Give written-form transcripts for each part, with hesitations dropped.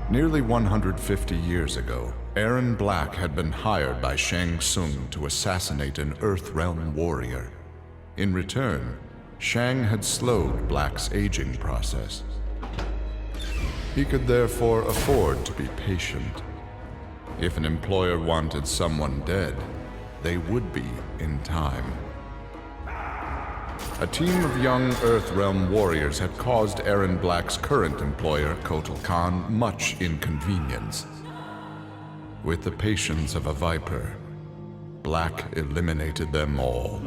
Nearly 150 years ago, Aaron Black had been hired by Shang Tsung to assassinate an Earthrealm warrior. In return, Shang had slowed Black's aging process. He could therefore afford to be patient. If an employer wanted someone dead, they would be in time. A team of young Earthrealm warriors had caused Aaron Black's current employer, Kotal Khan, much inconvenience. With the patience of a viper, Black eliminated them all.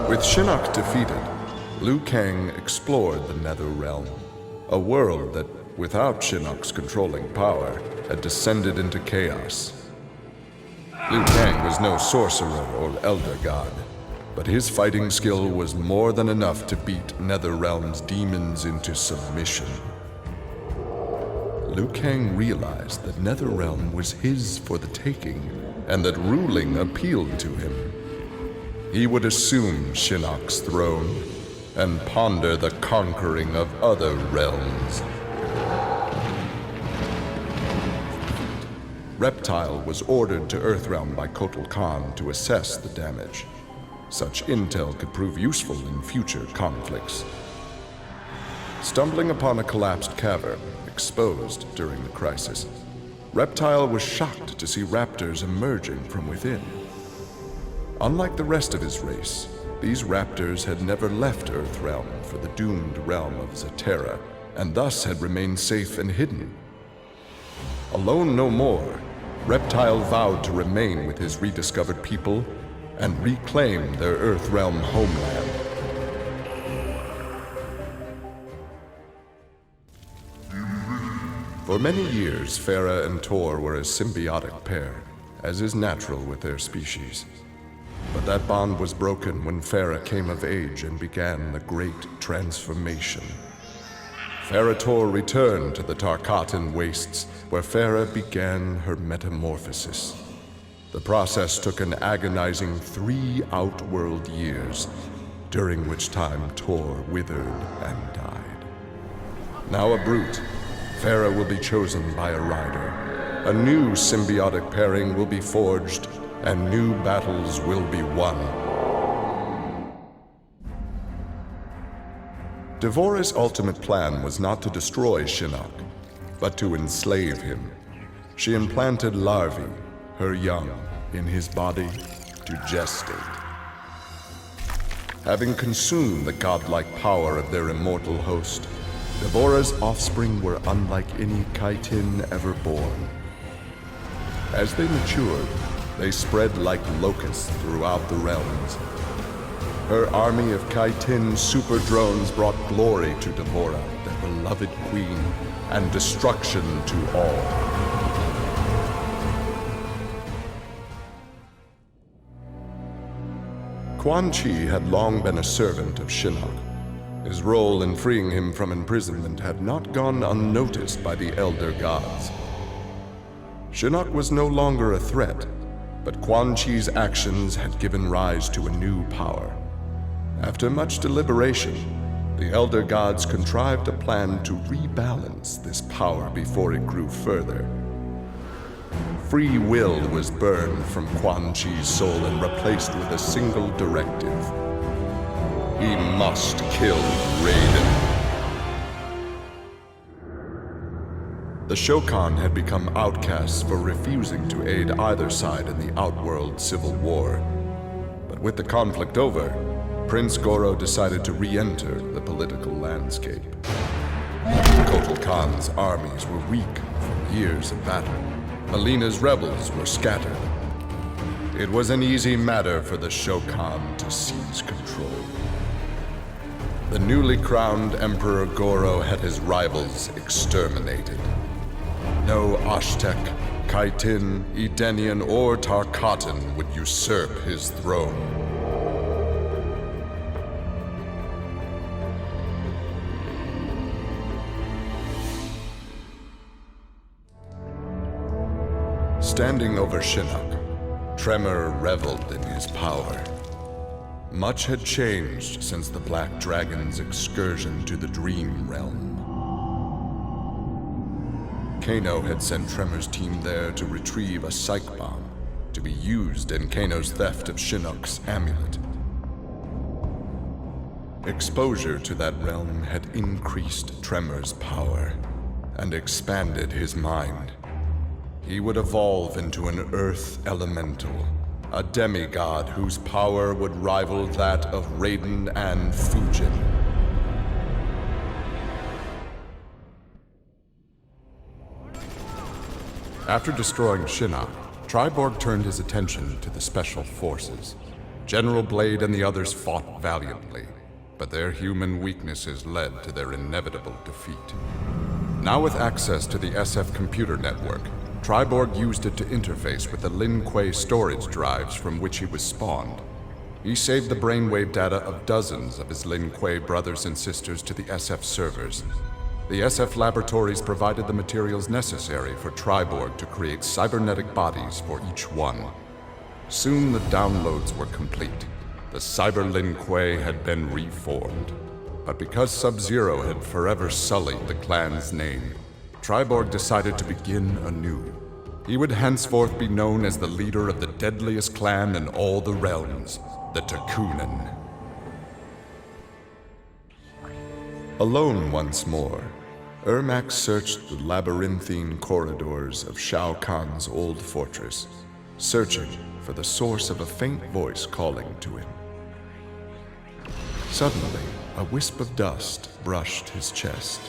With Shinnok defeated, Liu Kang explored the Netherrealm, a world that, without Shinnok's controlling power, had descended into chaos. Liu Kang was no sorcerer or elder god, but his fighting skill was more than enough to beat Netherrealm's demons into submission. Liu Kang realized that Netherrealm was his for the taking, and that ruling appealed to him. He would assume Shinnok's throne and ponder the conquering of other realms. Reptile was ordered to Earthrealm by Kotal Khan to assess the damage. Such intel could prove useful in future conflicts. Stumbling upon a collapsed cavern, exposed during the crisis, Reptile was shocked to see raptors emerging from within. Unlike the rest of his race, these raptors had never left Earthrealm for the doomed realm of Zaterra, and thus had remained safe and hidden. Alone no more, Reptile vowed to remain with his rediscovered people and reclaim their Earthrealm homeland. For many years, Farah and Tor were a symbiotic pair, as is natural with their species. But that bond was broken when Farah came of age and began the Great Transformation. Farah Tor returned to the Tarkatan wastes, where Farah began her metamorphosis. The process took an agonizing 3 outworld years, during which time Tor withered and died. Now a brute, Farah will be chosen by a rider. A new symbiotic pairing will be forged, and new battles will be won. Devorah's ultimate plan was not to destroy Shinnok, but to enslave him. She implanted larvae, her young, in his body to gestate. Having consumed the godlike power of their immortal host, Devorah's offspring were unlike any Kaitin ever born. As they matured, they spread like locusts throughout the realms. Her army of Kaitin super drones brought glory to Devorah, their beloved queen, and destruction to all. Quan Chi had long been a servant of Shinnok. His role in freeing him from imprisonment had not gone unnoticed by the Elder Gods. Shinnok was no longer a threat, but Quan Chi's actions had given rise to a new power. After much deliberation, the Elder Gods contrived a plan to rebalance this power before it grew further. Free will was burned from Quan Chi's soul and replaced with a single directive. He must kill Raiden. The Shokan had become outcasts for refusing to aid either side in the Outworld Civil War. But with the conflict over, Prince Goro decided to re-enter the political landscape. Kotal Khan's armies were weak from years of battle. Alina's rebels were scattered. It was an easy matter for the Shokan to seize control. The newly crowned Emperor Goro had his rivals exterminated. No Aztec, Kaitin, Edenian, or Tarkatan would usurp his throne. Standing over Shinnok, Tremor reveled in his power. Much had changed since the Black Dragon's excursion to the Dream Realm. Kano had sent Tremor's team there to retrieve a psych bomb to be used in Kano's theft of Shinnok's amulet. Exposure to that realm had increased Tremor's power and expanded his mind. He would evolve into an earth elemental, a demigod whose power would rival that of Raiden and Fujin. After destroying Shinnok, Triborg turned his attention to the Special Forces. General Blade and the others fought valiantly, but their human weaknesses led to their inevitable defeat. Now with access to the SF computer network, Triborg used it to interface with the Lin Kuei storage drives from which he was spawned. He saved the brainwave data of dozens of his Lin Kuei brothers and sisters to the SF servers. The SF laboratories provided the materials necessary for Triborg to create cybernetic bodies for each one. Soon the downloads were complete. The Cyber Lin Kuei had been reformed. But because Sub-Zero had forever sullied the clan's name, Triborg decided to begin anew. He would henceforth be known as the leader of the deadliest clan in all the realms, the Takunin. Alone once more, Ermac searched the labyrinthine corridors of Shao Kahn's old fortress, searching for the source of a faint voice calling to him. Suddenly, a wisp of dust brushed his chest,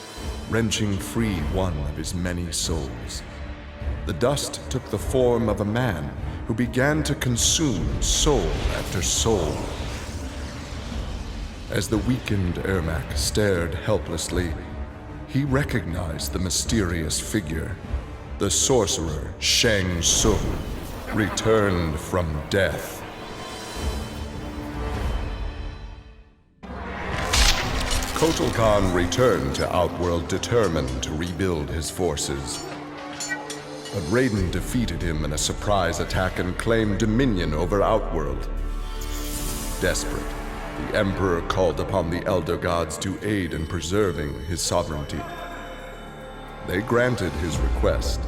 wrenching free one of his many souls. The dust took the form of a man who began to consume soul after soul. As the weakened Ermac stared helplessly, he recognized the mysterious figure. The sorcerer Shang Tsung, returned from death. Kotal Khan returned to Outworld determined to rebuild his forces. But Raiden defeated him in a surprise attack and claimed dominion over Outworld. Desperate, the Emperor called upon the Elder Gods to aid in preserving his sovereignty. They granted his request,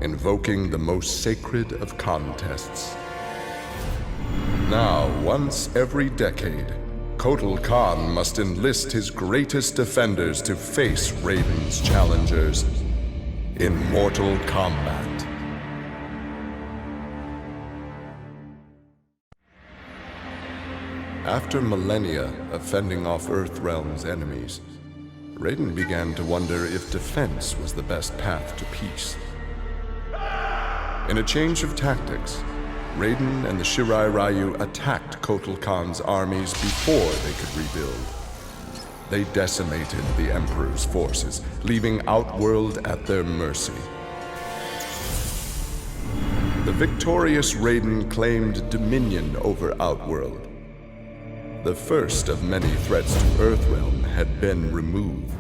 invoking the most sacred of contests. Now, once every decade, Kotal Khan must enlist his greatest defenders to face Raiden's challengers in mortal combat. After millennia of fending off Earthrealm's enemies, Raiden began to wonder if defense was the best path to peace. In a change of tactics, Raiden and the Shirai Ryu attacked Kotal Khan's armies before they could rebuild. They decimated the Emperor's forces, leaving Outworld at their mercy. The victorious Raiden claimed dominion over Outworld. The first of many threats to Earthrealm had been removed.